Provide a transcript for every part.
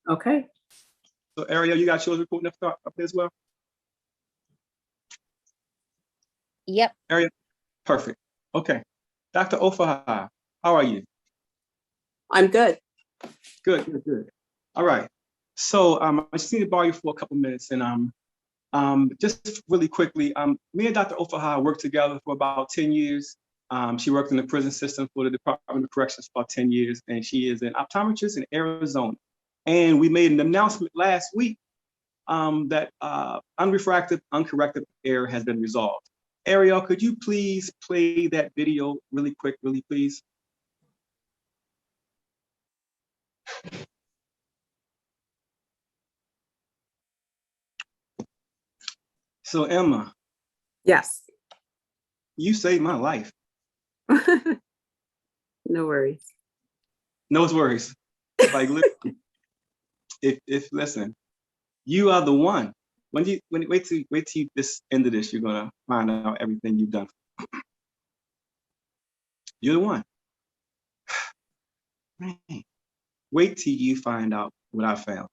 Okay. So Ariel, you got yours recording up there as well? Yep. Ariel, perfect. Okay. Dr. Ofaha, how are you? I'm good. Good, good, good. All right. So I just need to borrow you for a couple minutes, and just really quickly, me and Dr. Ofaha worked together for about 10 years. She worked in the prison system for the Department of Corrections for about 10 years, and she is an optometrist in Arizona. And we made an announcement last week that unrefracted, uncorrected error has been resolved. Ariel, could you please play that video really quick, really please? So Emma, Yes. you saved my life. No worries. No worries. Like, if listen, you are the one. Wait till this end of this, you're gonna find out everything you've done. You're the one. Man, wait till you find out what I found.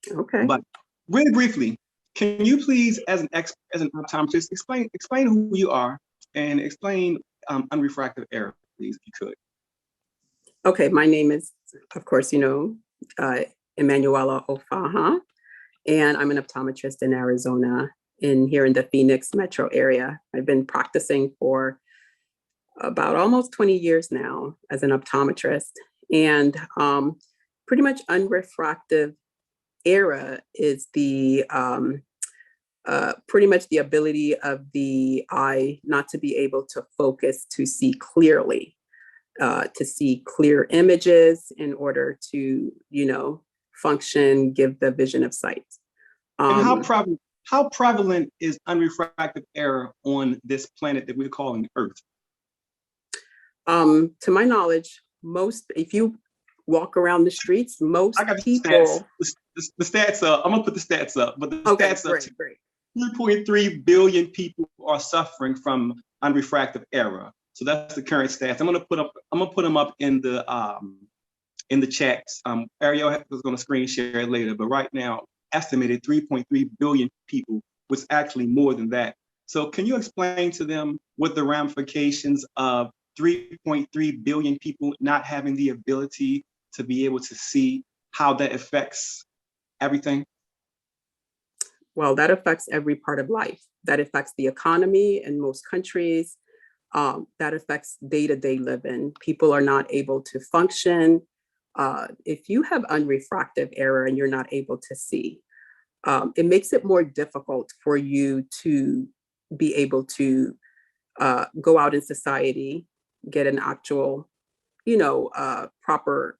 Okay. But really briefly, can you please, as an optometrist, explain who you are and explain unrefractive error, please, if you could. Okay. My name is, of course, Emanuela Ofaha, and I'm an optometrist in Arizona, here in the Phoenix metro area. I've been practicing for about almost 20 years now as an optometrist, and pretty much unrefractive error is the pretty much the ability of the eye not to be able to focus to see clearly, to see clear images in order to, function, give the vision of sight. And how prevalent is unrefractive error on this planet that we're calling Earth? To my knowledge, if you walk around the streets, most people. The stats up. I'm gonna put the stats up, but the stats great, up. Great. 2.3 billion people are suffering from unrefractive error. So that's the current stats. I'm gonna put them up in the chats. Ariel is gonna screen share it later, but right now, estimated 3.3 billion people, which is actually more than that. So can you explain to them what the ramifications of 3.3 billion people not having the ability to be able to see, how that affects everything? Well, that affects every part of life. That affects the economy in most countries. That affects day-to-day living. People are not able to function. If you have unrefractive error and you're not able to see, it makes it more difficult for you to be able to go out in society, get an actual, proper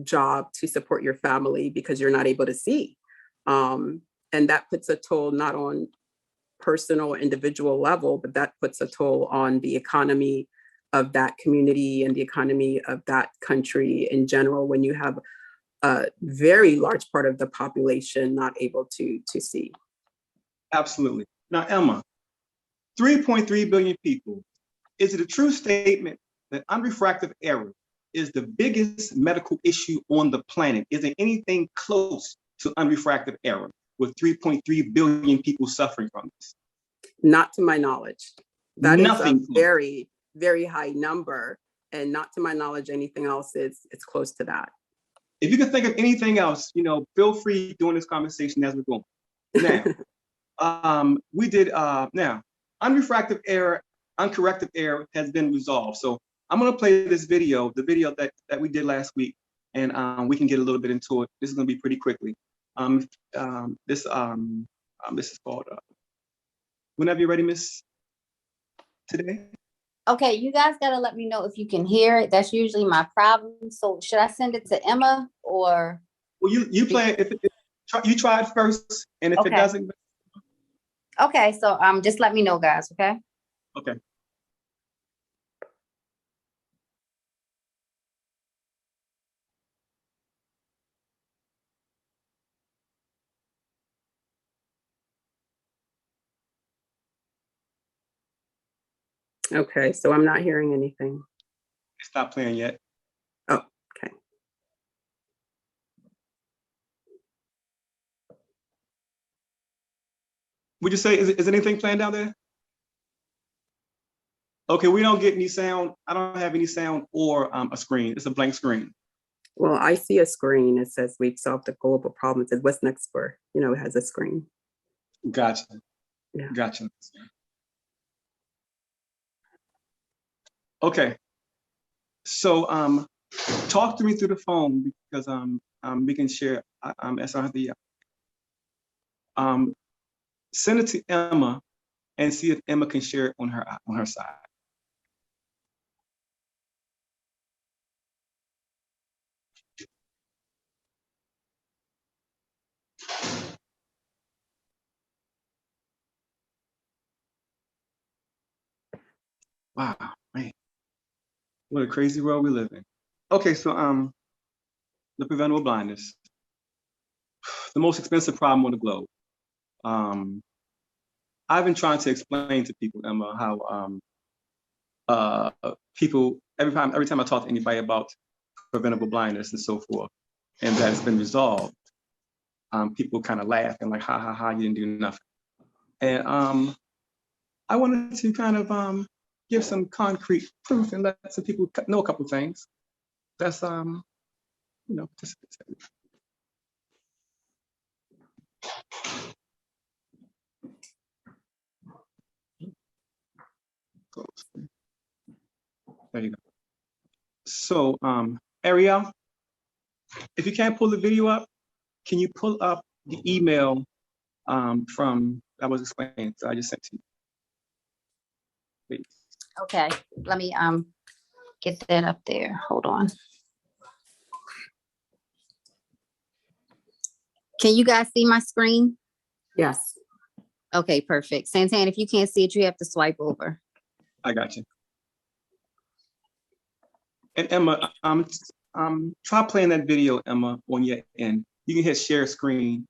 job to support your family because you're not able to see. And that puts a toll not on personal individual level, but that puts a toll on the economy of that community and the economy of that country in general, when you have a very large part of the population not able to see. Absolutely. Now, Emma, 3.3 billion people. Is it a true statement that unrefractive error is the biggest medical issue on the planet? Is there anything close to unrefractive error with 3.3 billion people suffering from this? Not to my knowledge. That Nothing is a very, very high number. And not to my knowledge, anything else is close to that. If you can think of anything else, feel free during this conversation as we're going. Now, we did, now, unrefractive error, uncorrected error has been resolved. So I'm gonna play this video, the video that we did last week, and we can get a little bit into it. This is gonna be pretty quickly. This is called, whenever you're ready, Miss, today. Okay, you guys gotta let me know if you can hear it. That's usually my problem. So should I send it to Emma or? Well, you play it. You try it first, and if it doesn't. Okay, so just let me know, guys. Okay. Okay. Okay, so I'm not hearing anything. It's not playing yet. Oh, okay. Would you say, is anything playing down there? Okay, we don't get any sound. I don't have any sound or a screen. It's a blank screen. Well, I see a screen. It says we've solved the global problem. It says what's next for, it has a screen. Gotcha. Yeah. Gotcha. Okay. So talk to me through the phone because we can share SRD. Send it to Emma and see if Emma can share it on her side. Wow, man. What a crazy world we live in. Okay, so the preventable blindness, the most expensive problem on the globe. I've been trying to explain to people, Emma, how people every time I talk to anybody about preventable blindness and so forth, and that it's been resolved, people kind of laugh and like, ha ha ha, you didn't do nothing. And I wanted to kind of give some concrete proof and let some people know a couple of things. That's just, there you go. So Ariel, if you can't pull the video up, can you pull up the email from I was explaining, so I just sent to you. Please. Okay, let me get that up there. Hold on. Can you guys see my screen? Yes. Okay, perfect. Santan, if you can't see it, you have to swipe over. I got you. And Emma, try playing that video, Emma, on your end. You can hit share screen.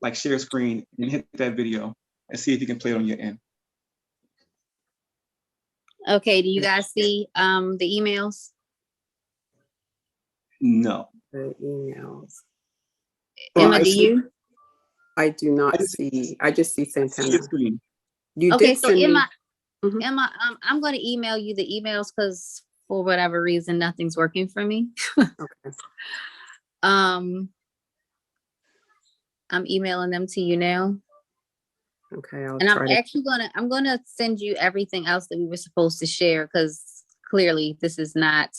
Like share screen and hit that video and see if you can play it on your end. Okay, do you guys see the emails? No. The emails. Emma, do you? I do not see. I just see Santana. Screen. You Okay, did so send Emma, me. Mhm. Emma, I'm going to email you the emails because for whatever reason, nothing's working for me. Okay. I'm emailing them to you now. Okay, I'll And try I'm gonna send you everything else that we were supposed to share because clearly this is not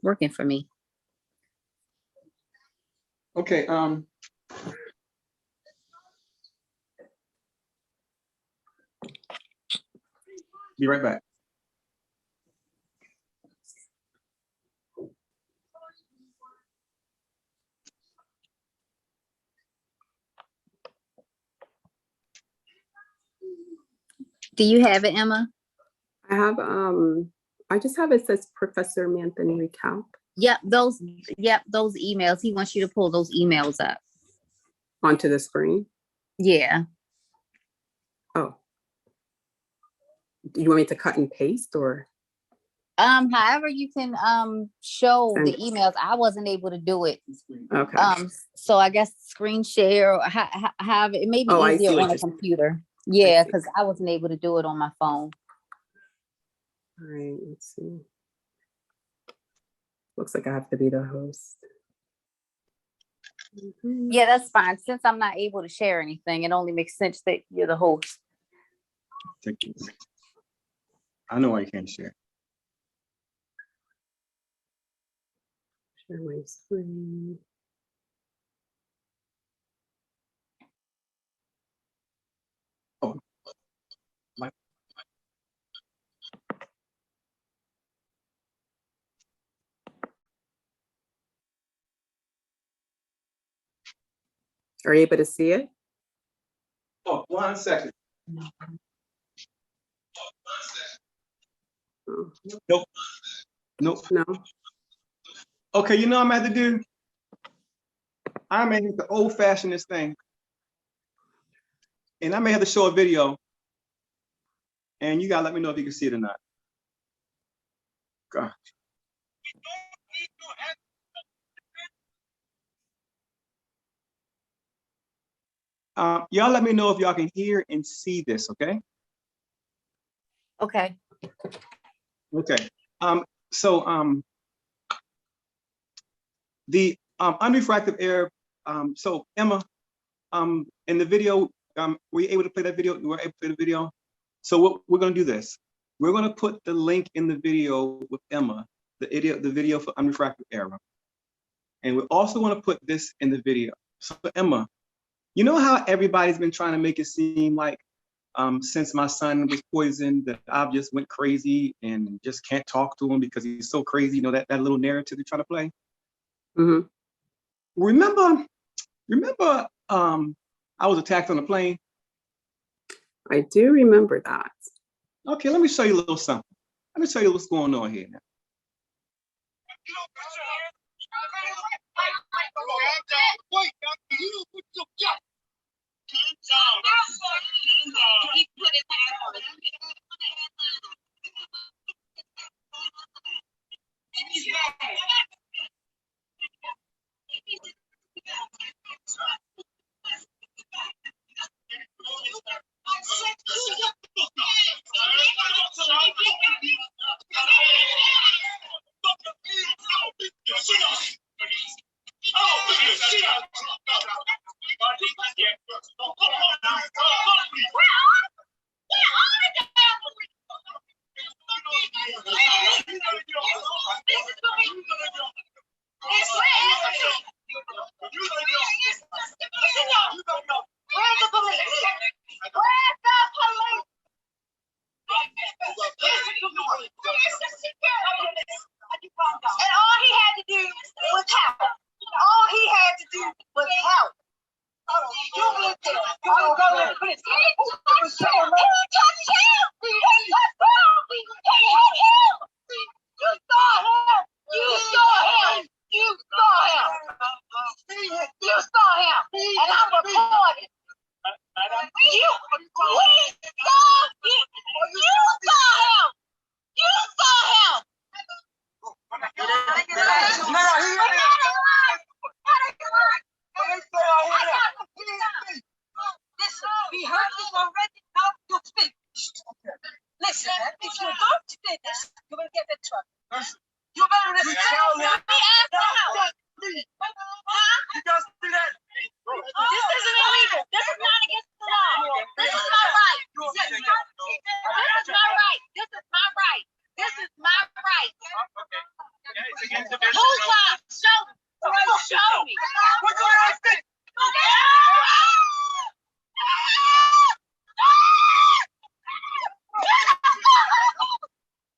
working for me. Okay. Be right back. Do you have it, Emma? I have I just have it says Professor Manthony recap Yep, those emails. He wants you to pull those emails up. onto the screen. Yeah. Oh. Do you want me to cut and paste or? However you can show the Send. emails. I wasn't able to do it. Okay. So I guess screen share or have it may be Oh, I see easier what on a you're saying. computer. Yeah, see. because I wasn't able to do it on my phone. All right, let's see. Looks like I have to be the host. Mhm. Yeah, that's fine. Since I'm not able to share anything, it only makes sense that you're the host. Take this. I know I can't share. Share my screen. Oh, my. Are you able to see it? Oh, 1 second. Oh, Nope. Nope. no. Okay, you know what I'm gonna have to do? I may have to old fashioned this thing. And I may have to show a video. And you gotta let me know if you can see it or not. God. Y'all let me know if y'all can hear and see this, okay? Okay. Okay. So the unrefractive error, so Emma, in the video, were you able to play that video? You were able to play the video? So what we're gonna do this. We're gonna put the link in the video with Emma, the video for unrefractive error. And we also want to put this in the video. So Emma, you know how everybody's been trying to make it seem like since my son was poisoned that I've just went crazy and just can't talk to him because he's so crazy, you know, that little narrative they're trying to play? Mm-hmm. Remember, I was attacked on a plane? I do remember that. Okay, let me show you a little something. Let me show you what's going on here now.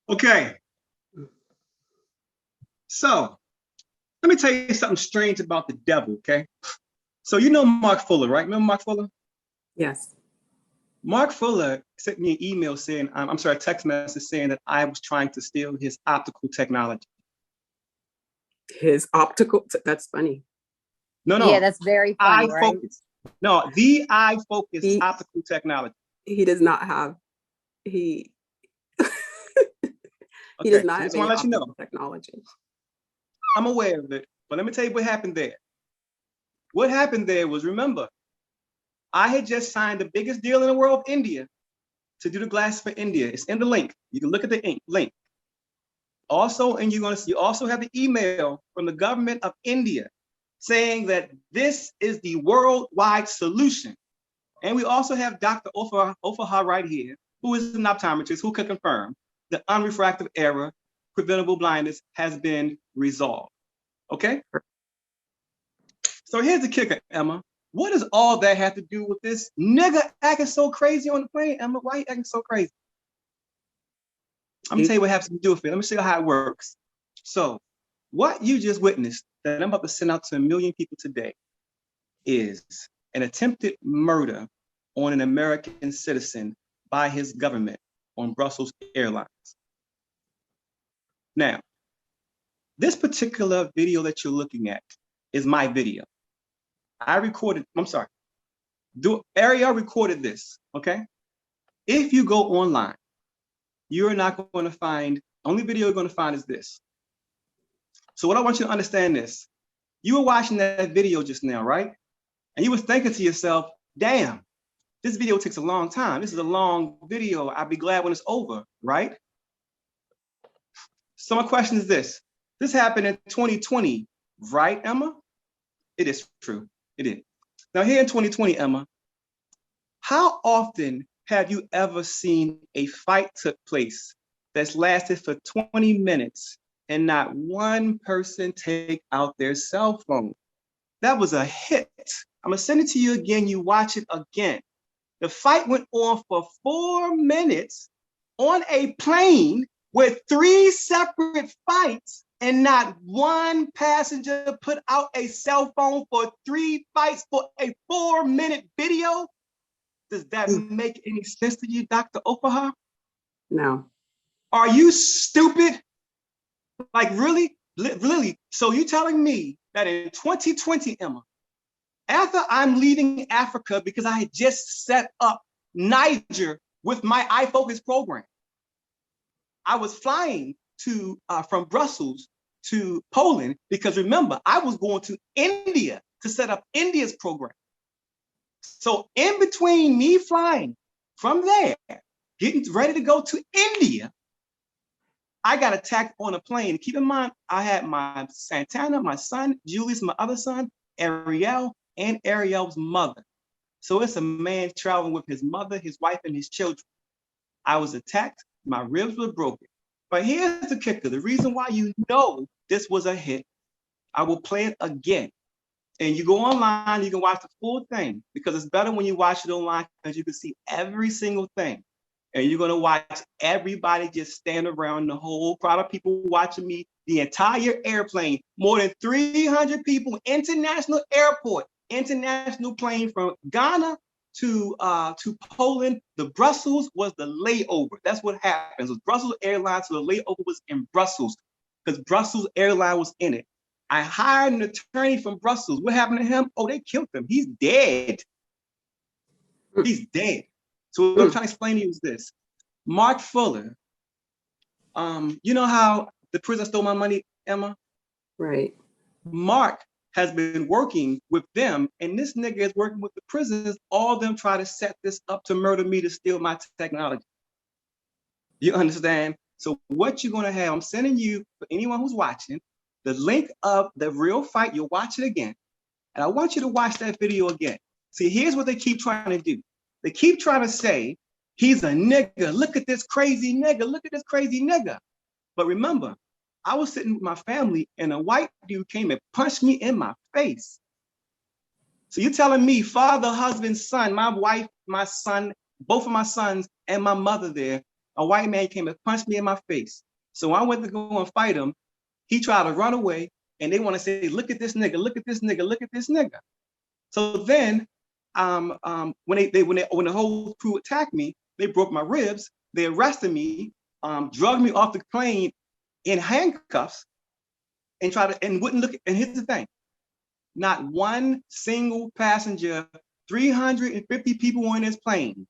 Okay. So let me tell you something strange about the devil, okay? So you know Mark Fuller, right? Remember Mark Fuller? Yes. Mark Fuller sent me an email saying, I'm sorry, a text message saying that I was trying to steal his optical technology. His optical, that's funny. No. Yeah, that's very funny, eye right? focus. No, the eye focus He- optical technology. He does not have, he Okay, does not so have just any want to let you know. optical technology. I'm aware of it, but let me tell you what happened there. What happened there was, remember, I had just signed the biggest deal in the world, India, to do the glass for India. It's in the link. You can look at the link. Also, and you also have the email from the government of India saying that this is the worldwide solution. And we also have Dr. Ofaha right here, who is an optometrist, who can confirm that unrefractive error, preventable blindness has been resolved. Okay? So here's the kicker, Emma. What does all that have to do with this nigga acting so crazy on the plane, Emma? Why are you acting so crazy? I'm gonna tell you what has to do with it. Let me show you how it works. So what you just witnessed that I'm about to send out to 1 million people today is an attempted murder on an American citizen by his government on Brussels Airlines. Now, this particular video that you're looking at is my video. Ariel recorded this, okay? If you go online, you're not going to find, only video you're going to find is this. So what I want you to understand is, you were watching that video just now, right? And you was thinking to yourself, damn, this video takes a long time. This is a long video. I'll be glad when it's over, right? So my question is this. This happened in 2020, right, Emma? It is true. It is. Now here in 2020, Emma, how often have you ever seen a fight took place that's lasted for 20 minutes and not one person take out their cell phone? That was a hit. I'm gonna send it to you again. You watch it again. The fight went on for 4 minutes on a plane with 3 separate fights, and not one passenger put out a cell phone for 3 fights for a 4-minute video. Does that make any sense to you, Dr. Opaha? No. Are you stupid? Like, really? Really? So you're telling me that in 2020, Emma, after I'm leaving Africa because I had just set up Niger with my iFocus program, I was flying to from Brussels to Poland because remember, I was going to India to set up India's program. So in between me flying from there, getting ready to go to India, I got attacked on a plane. Keep in mind, I had my Santana, my son, Julius, my other son, Ariel, and Ariel's mother. So it's a man traveling with his mother, his wife, and his children. I was attacked. My ribs were broken. But here's the kicker. The reason why you know this was a hit, I will play it again. And you go online, you can watch the full thing because it's better when you watch it online because you can see every single thing. And you're gonna watch everybody just stand around, the whole crowd of people watching me, the entire airplane, more than 300 people, international airport, international plane from Ghana to Poland. The Brussels was the layover. That's what happens. It was Brussels Airlines, so the layover was in Brussels because Brussels Airline was in it. I hired an attorney from Brussels. What happened to him? Oh, they killed him. He's dead. He's dead. So what I'm trying to explain to you is this. Mark Fuller, you know how the prison stole my money, Emma? Right. Mark has been working with them, and this nigga is working with the prisons. All of them try to set this up to murder me, to steal my technology. You understand? So what you're gonna have, I'm sending you, for anyone who's watching, the link of the real fight. You'll watch it again. And I want you to watch that video again. See, here's what they keep trying to do. They keep trying to say, he's a nigga. Look at this crazy nigga. Look at this crazy nigga. But remember, I was sitting with my family and a white dude came and punched me in my face. So you're telling me father, husband, son, my wife, my son, both of my sons and my mother there, a white man came and punched me in my face. So I went to go and fight him. He tried to run away and they want to say, look at this nigga, look at this nigga, look at this nigga. So then when the whole crew attacked me, they broke my ribs, they arrested me, drugged me off the plane in handcuffs and wouldn't look. And here's the thing, not one single passenger, 350 people on this plane.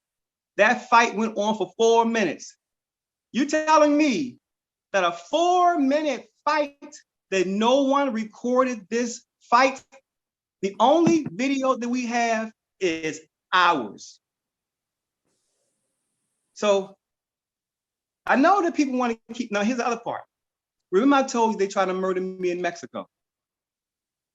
That fight went on for 4 minutes. You telling me that a 4-minute fight that no one recorded this fight? The only video that we have is ours. So I know that people want to keep, now here's the other part. Remember I told you they tried to murder me in Mexico.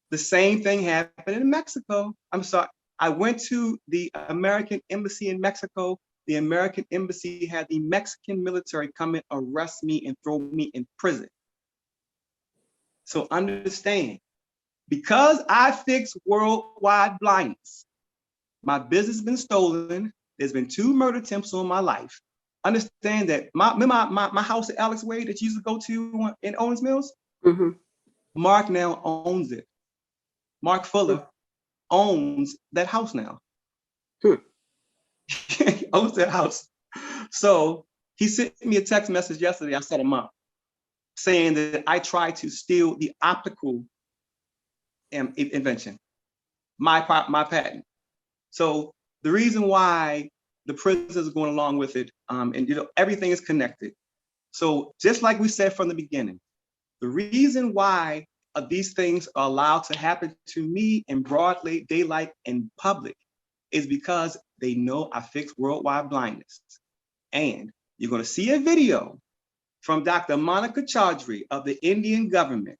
The same thing happened in Mexico. I'm sorry, I went to the American embassy in Mexico. The American embassy had the Mexican military come and arrest me and throw me in prison. So understand, because I fix worldwide blindness, my business has been stolen. There's been 2 murder attempts on my life. Understand that my house at Alex Wade that you used to go to in Owens Mills, Mark now owns it. Mark Fuller owns that house now. He owns that house. So he sent me a text message yesterday. I set him up saying that I tried to steal the optical invention, my patent. So the reason why the prisons are going along with it, and everything is connected. So just like we said from the beginning, the reason why these things are allowed to happen to me in broad daylight in public is because they know I fix worldwide blindness. And you're going to see a video from Dr. Monica Chaudhry of the Indian government.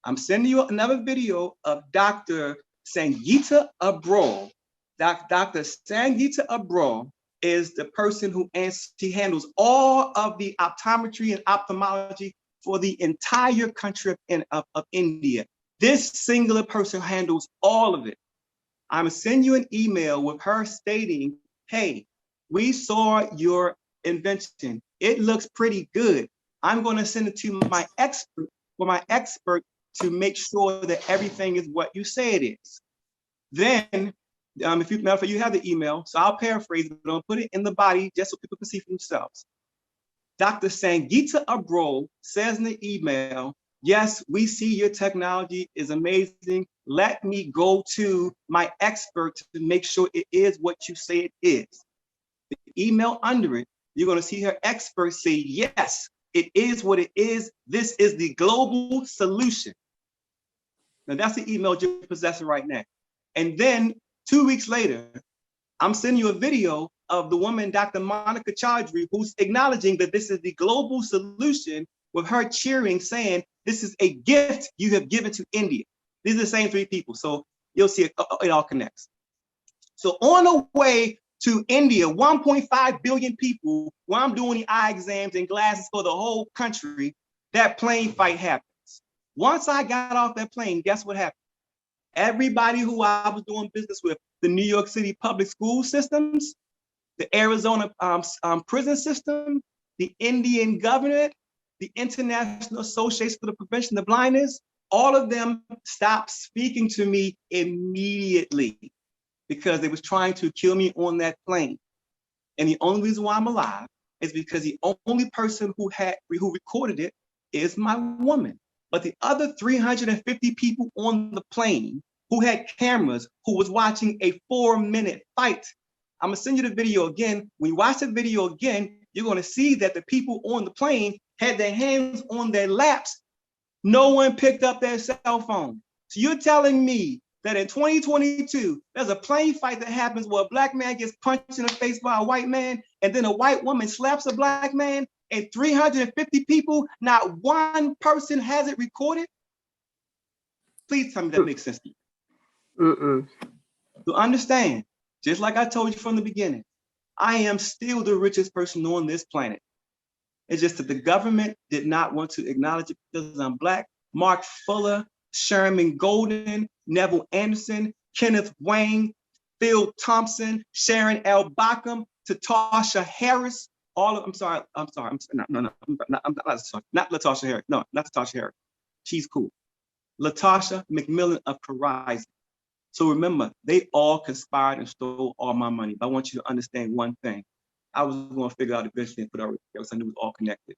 I'm sending you another video of Dr. Sangeeta Abrol. Dr. Sangeeta Abrol is the person who she handles all of the optometry and ophthalmology for the entire country of India. This singular person handles all of it. I'm gonna send you an email with her stating, hey, we saw your invention. It looks pretty good. I'm gonna send it to my expert to make sure that everything is what you say it is. Then, if you, matter of fact, you have the email, so I'll paraphrase it, but I'll put it in the body just so people can see for themselves. Dr. Sangeeta Abrol says in the email, yes, we see your technology is amazing. Let me go to my expert to make sure it is what you say it is. The email under it, you're going to see her expert say, yes, it is what it is. This is the global solution. Now that's the email you're possessing right now. And then 2 weeks later, I'm sending you a video of the woman, Dr. Monica Chaudhry, who's acknowledging that this is the global solution, with her cheering, saying, this is a gift you have given to India. These are the same three people. So you'll see it all connects. So on the way to India, 1.5 billion people, while I'm doing the eye exams and glasses for the whole country, that plane fight happens. Once I got off that plane, guess what happened? Everybody who I was doing business with, the New York City public school systems, the Arizona prison system, the Indian government, the International Association for the Prevention of Blindness, all of them stopped speaking to me immediately because they was trying to kill me on that plane. And the only reason why I'm alive is because the only person who recorded it is my woman. But the other 350 people on the plane who had cameras, who was watching a 4-minute fight. I'm gonna send you the video again. When you watch the video again, you're gonna see that the people on the plane had their hands on their laps. No one picked up their cell phone. So you're telling me that in 2022, there's a plane fight that happens where a black man gets punched in the face by a white man, and then a white woman slaps a black man, and 350 people, not one person has it recorded? Please tell me that makes sense to you. To understand, just like I told you from the beginning, I am still the richest person on this planet. It's just that the government did not want to acknowledge it because I'm Black. Mark Fuller, Sherman Golden, Neville Anderson, Kenneth Wayne, Phil Thompson, Sharon L. Bockham, Tatasha Harris, all of, I'm sorry, not Latasha Harris. No, not Tatasha Harris. She's cool. Latasha McMillan of Horizon. So remember, they all conspired and stole all my money. But I want you to understand one thing. I was going to figure out eventually and put it because I knew it was all connected.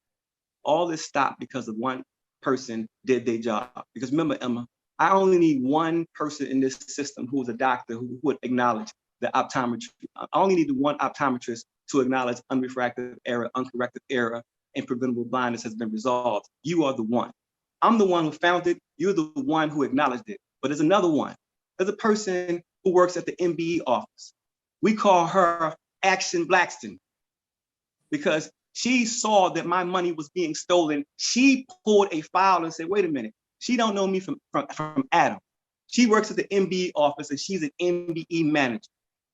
All this stopped because of one person did their job. Because remember, Emma, I only need one person in this system who is a doctor who would acknowledge the optometry. I only need one optometrist to acknowledge unrefractive error, uncorrected error, and preventable blindness has been resolved. You are the one. I'm the one who found it. You're the one who acknowledged it. But there's another one. There's a person who works at the MBE office. We call her Action Blackston because she saw that my money was being stolen. She pulled a file and said, wait a minute, she don't know me from Adam. She works at the MBE office and she's an MBE manager.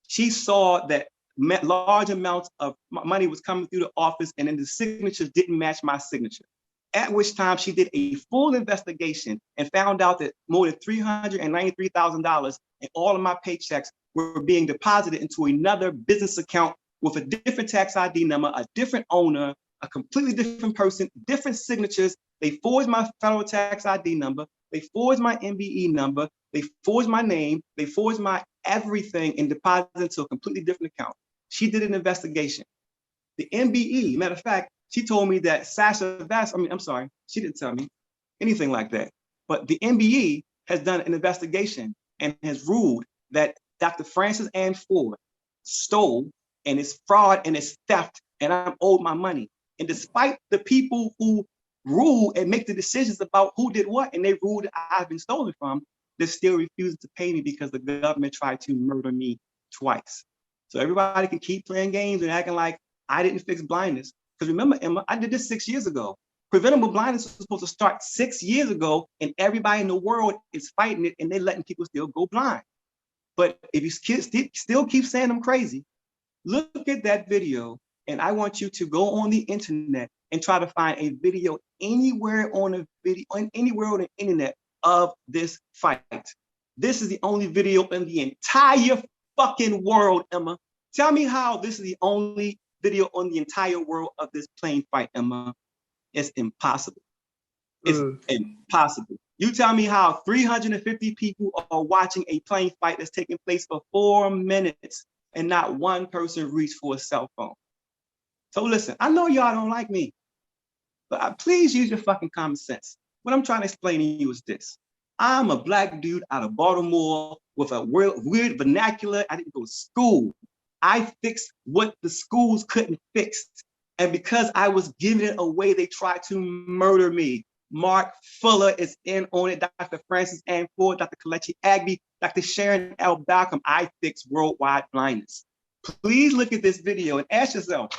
She saw that large amounts of money was coming through the office and then the signatures didn't match my signature. At which time she did a full investigation and found out that more than $393,000 in all of my paychecks were being deposited into another business account with a different tax ID number, a different owner, a completely different person, different signatures. They forged my federal tax ID number. They forged my MBE number. They forged my name. They forged my everything and deposited into a completely different account. She did an investigation. The MBE, matter of fact, she told me that she didn't tell me anything like that. But the MBE has done an investigation and has ruled that Dr. Francis Ann Ford stole and it's fraud and it's theft and I'm owed my money. And despite the people who rule and make the decisions about who did what and they ruled I've been stolen from, they're still refusing to pay me because the government tried to murder me twice. So everybody can keep playing games and acting like I didn't fix blindness. Because remember, Emma, I did this 6 years ago. Preventable blindness was supposed to start 6 years ago, and everybody in the world is fighting it, and they're letting people still go blind. But if you still keep saying I'm crazy, look at that video, and I want you to go on the internet and try to find a video anywhere on the internet of this fight. This is the only video in the entire fucking world, Emma. Tell me how this is the only video on the entire world of this plane fight, Emma. It's impossible. It's impossible. You tell me how 350 people are watching a plane fight that's taking place for 4 minutes and not one person reached for a cell phone. So listen, I know y'all don't like me, but please use your fucking common sense. What I'm trying to explain to you is this. I'm a black dude out of Baltimore with a weird vernacular. I didn't go to school. I fixed what the schools couldn't fix. And because I was giving it away, they tried to murder me. Mark Fuller is in on it. Dr. Francis Ann Ford, Dr. Kelechi Agbe, Dr. Sharon L. Balcom. I fix worldwide blindness. Please look at this video and ask yourself,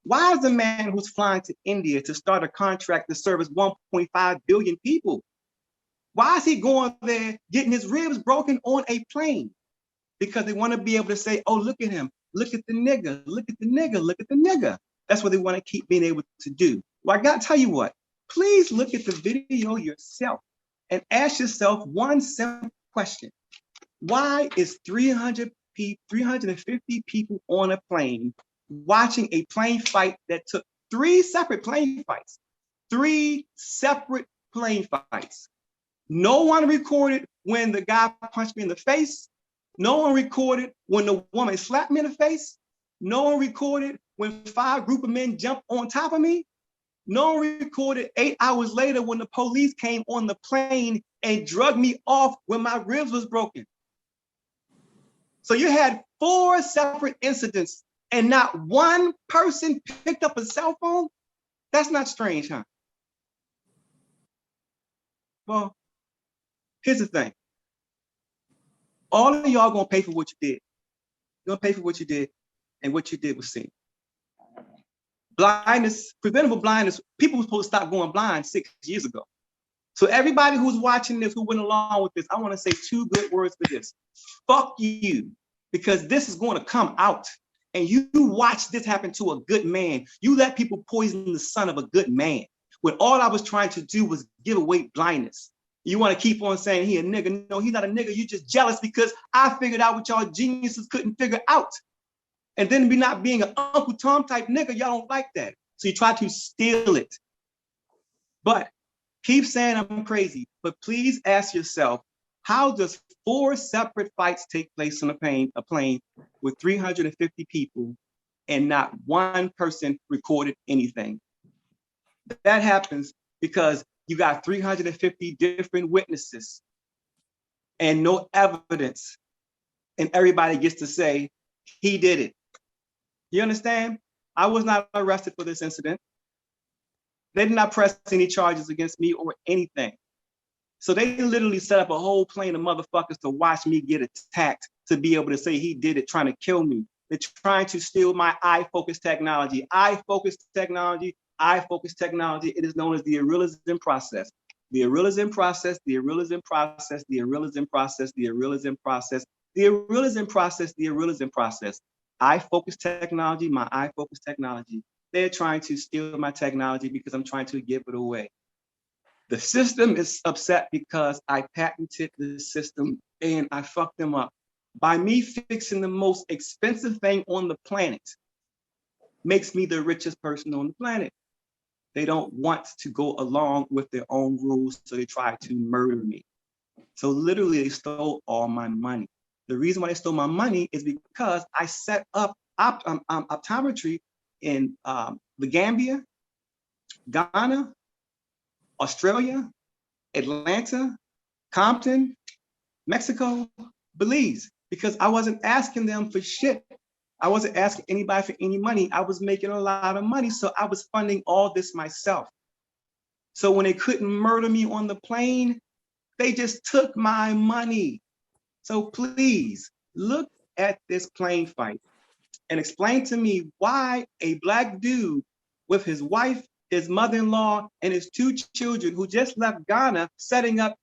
why is the man who's flying to India to start a contract to service 1.5 billion people? Why is he going there getting his ribs broken on a plane? Because they want to be able to say, oh, look at him. Look at the nigga. Look at the nigga. Look at the nigga. That's what they want to keep being able to do. Well, I got to tell you what, please look at the video yourself and ask yourself one simple question. Why is 350 people on a plane watching a plane fight that took 3 separate plane fights? 3 separate plane fights. No one recorded when the guy punched me in the face. No one recorded when the woman slapped me in the face. No one recorded when 5 group of men jumped on top of me. No one recorded 8 hours later when the police came on the plane and drugged me off when my ribs was broken. So you had 4 separate incidents and not one person picked up a cell phone? That's not strange, huh? Well, here's the thing. All of y'all gonna pay for what you did. You're gonna pay for what you did, and what you did was seen. Blindness, preventable blindness, people were supposed to stop going blind 6 years ago. So everybody who's watching this, who went along with this, I wanna say 2 good words for this. Fuck you, because this is gonna come out. And you watch this happen to a good man. You let people poison the son of a good man. When all I was trying to do was give away blindness. You want to keep on saying he a nigga. No, he's not a nigga. You're just jealous because I figured out what y'all geniuses couldn't figure out. And then be not being an Uncle Tom type nigga, y'all don't like that. So you try to steal it. But keep saying I'm crazy. But please ask yourself, how does 4 separate fights take place on a plane with 350 people and not one person recorded anything? That happens because you got 350 different witnesses and no evidence, and everybody gets to say he did it. You understand? I was not arrested for this incident. They did not press any charges against me or anything. So they literally set up a whole plane of motherfuckers to watch me get attacked to be able to say he did it, trying to kill me. They're trying to steal my eye focus technology. Eye focus technology. It is known as the irrealism process. The irrealism process, the irrealism process, the irrealism process, the irrealism process, the irrealism process, the irrealism process. Eye focus technology, my eye focus technology. They're trying to steal my technology because I'm trying to give it away. The system is upset because I patented the system and I fucked them up. By me fixing the most expensive thing on the planet makes me the richest person on the planet. They don't want to go along with their own rules, so they try to murder me. So literally they stole all my money. The reason why they stole my money is because I set up optometry in the Gambia, Ghana, Australia, Atlanta, Compton, Mexico, Belize, because I wasn't asking them for shit. I wasn't asking anybody for any money. I was making a lot of money, so I was funding all this myself. So when they couldn't murder me on the plane, they just took my money. So please look at this plane fight and explain to me why a Black dude with his wife, his mother-in-law, and his 2 children who just left Ghana, setting up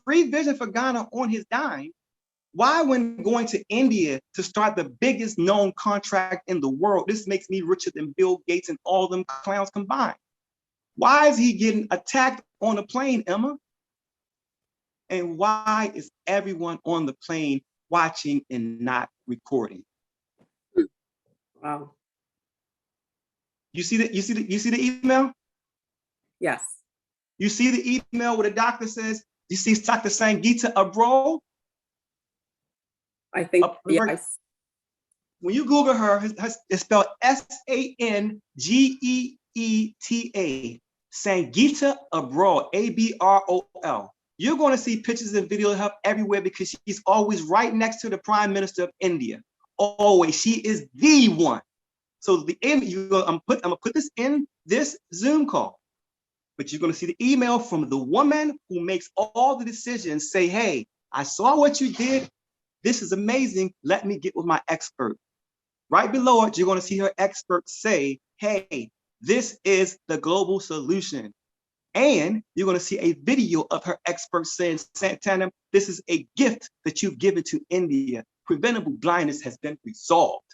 free vision for Ghana on his dime, why when going to India to start the biggest known contract in the world, this makes me richer than Bill Gates and all them clowns combined. Why is he getting attacked on a plane, Emma? And why is everyone on the plane watching and not recording? Wow. You see the email? Yes. You see the email where the doctor says, you see Dr. Sangeeta Abro? I think, yes. When you Google her, it's spelled Sangeeta, Sangeeta Abrol, Abrol. You're going to see pictures and videos of her everywhere because she's always right next to the Prime Minister of India. Always, she is the one. So I'm gonna put this in this Zoom call, but you're gonna see the email from the woman who makes all the decisions. Say, hey, I saw what you did. This is amazing. Let me get with my expert. Right below it, you're going to see her expert say, hey, this is the global solution. And you're going to see a video of her expert saying, Santana, this is a gift that you've given to India. Preventable blindness has been resolved.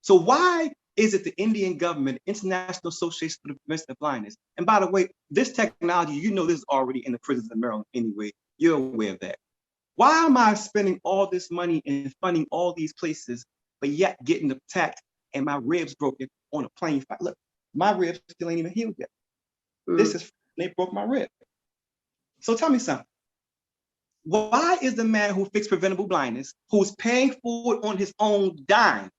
So why is it the Indian government, International Association for the Prevention of Blindness? And by the way, this technology, you know, this is already in the prisons of Maryland anyway. You're aware of that. Why am I spending all this money and funding all these places, but yet getting attacked and my ribs broken on a plane fight? Look, my ribs still ain't even healed yet. This is, they broke my rib. So tell me something. Why is the man who fixed preventable blindness, who's paying for it on his own dime,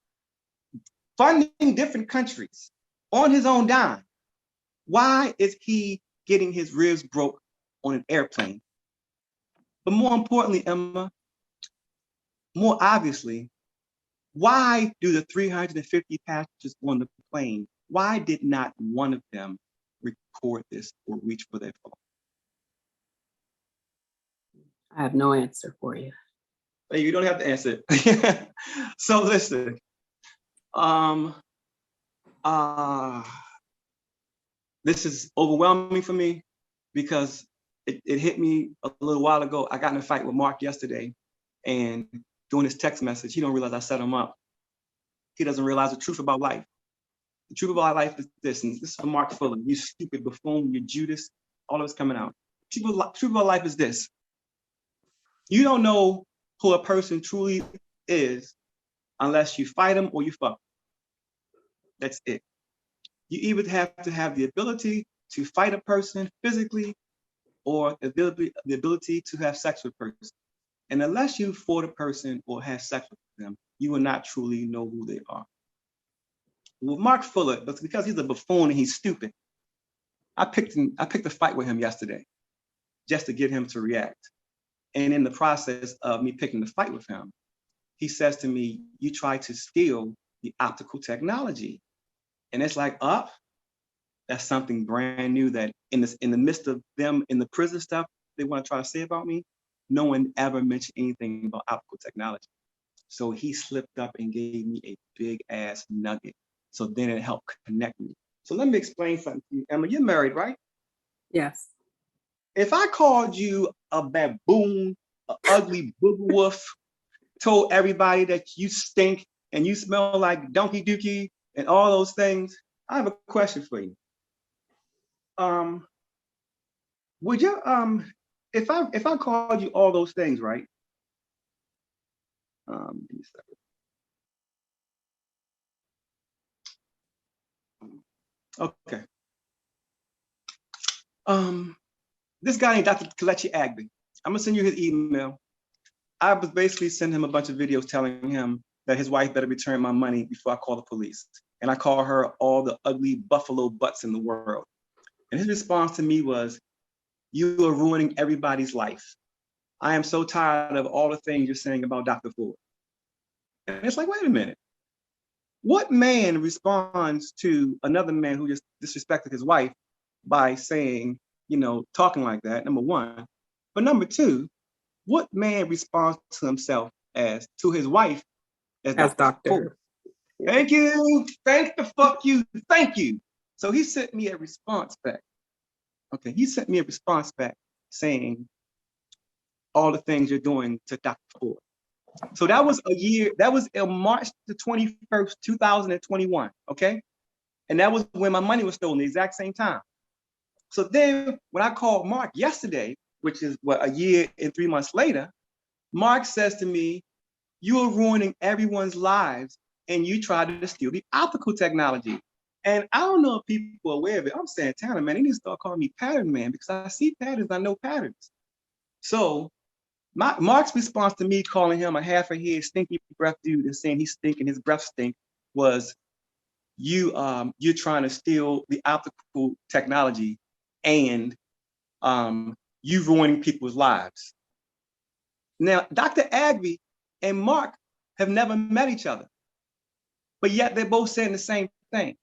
funding different countries on his own dime, why is he getting his ribs broke on an airplane? But more importantly, Emma, more obviously, why do the 350 passengers on the plane, why did not one of them record this or reach for their phone? I have no answer for you. Hey, you don't have to answer it. So listen, this is overwhelming for me because it hit me a little while ago. I got in a fight with Mark yesterday, and during his text message, he don't realize I set him up. He doesn't realize the truth about life. The truth about life is this, and this is from Mark Fuller. You stupid buffoon, you Judas, all of it's coming out. The truth about life is this. You don't know who a person truly is unless you fight them or you fuck them. That's it. You either have to have the ability to fight a person physically or the ability to have sex with a person. And unless you fought a person or have sex with them, you will not truly know who they are. With Mark Fuller, but because he's a buffoon and he's stupid, I picked a fight with him yesterday just to get him to react. And in the process of me picking the fight with him, he says to me, you tried to steal the optical technology. And it's like, that's something brand new that in the midst of them in the prison stuff they want to try to say about me, no one ever mentioned anything about optical technology. So he slipped up and gave me a big ass nugget. So then it helped connect me. So let me explain something to you. Emma, you're married, right? Yes. If I called you a baboon, an ugly booger wolf, told everybody that you stink and you smell like donkey dookie and all those things, I have a question for you. Would you if I called you all those things, right? Okay. This guy named Dr. Kelechi Agbe. I'm gonna send you his email. I was basically sending him a bunch of videos telling him that his wife better return my money before I call the police. And I call her all the ugly buffalo butts in the world. And his response to me was, you are ruining everybody's life. I am so tired of all the things you're saying about Dr. Ford. And it's like, wait a minute. What man responds to another man who just disrespected his wife by saying, talking like that, number one. But number two, what man responds to himself as to his wife as As Dr. Ford. doctor. Thank you. Thank the fuck you. Thank you. So he sent me a response back. Okay, he sent me a response back saying all the things you're doing to Dr. Ford. So that was in March the 21st, 2021, okay? And that was when my money was stolen, the exact same time. So then when I called Mark yesterday, which is what, a year and 3 months later, Mark says to me, you are ruining everyone's lives and you tried to steal the optical technology. And I don't know if people are aware of it. I'm saying, Tanner, man, they need to start calling me Pattern Man because I see patterns, I know patterns. So Mark's response to me calling him a half a head stinky breath dude and saying he's stinking, his breath stink, was you're trying to steal the optical technology and you ruining people's lives. Now, Dr. Agby and Mark have never met each other, but yet they're both saying the same thing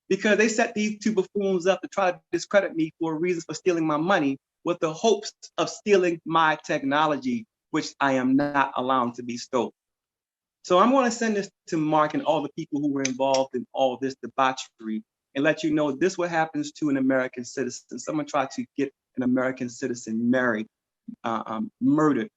because they set these two buffoons up to try to discredit me for reasons for stealing my money with the hopes of stealing my technology, which I am not allowing to be stolen. So I'm going to send this to Mark and all the people who were involved in all this debauchery and let you know this is what happens to an American citizen. Someone tried to get an American citizen married, murdered,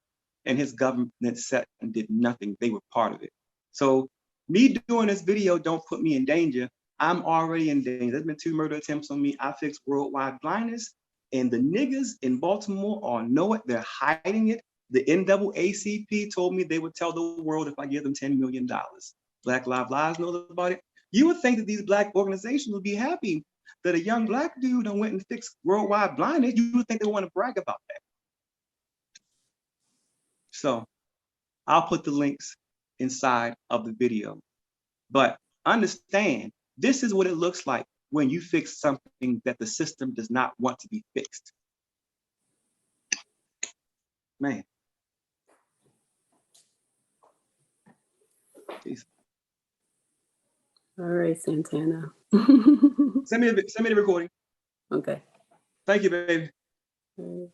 and his government sat and did nothing. They were part of it. So me doing this video don't put me in danger. I'm already in danger. There's been 2 murder attempts on me. I fixed worldwide blindness, and the niggas in Baltimore all know it. They're hiding it. The NAACP told me they would tell the world if I give them $10 million. Black Lives Lives knows about it. You would think that these Black organizations would be happy that a young Black dude done went and fixed worldwide blindness. You would think they want to brag about that. So I'll put the links inside of the video. But understand, this is what it looks like when you fix something that the system does not want to be fixed. Man. Jeez. All right, Santana. Send me the recording. Okay. Thank you, baby. All right.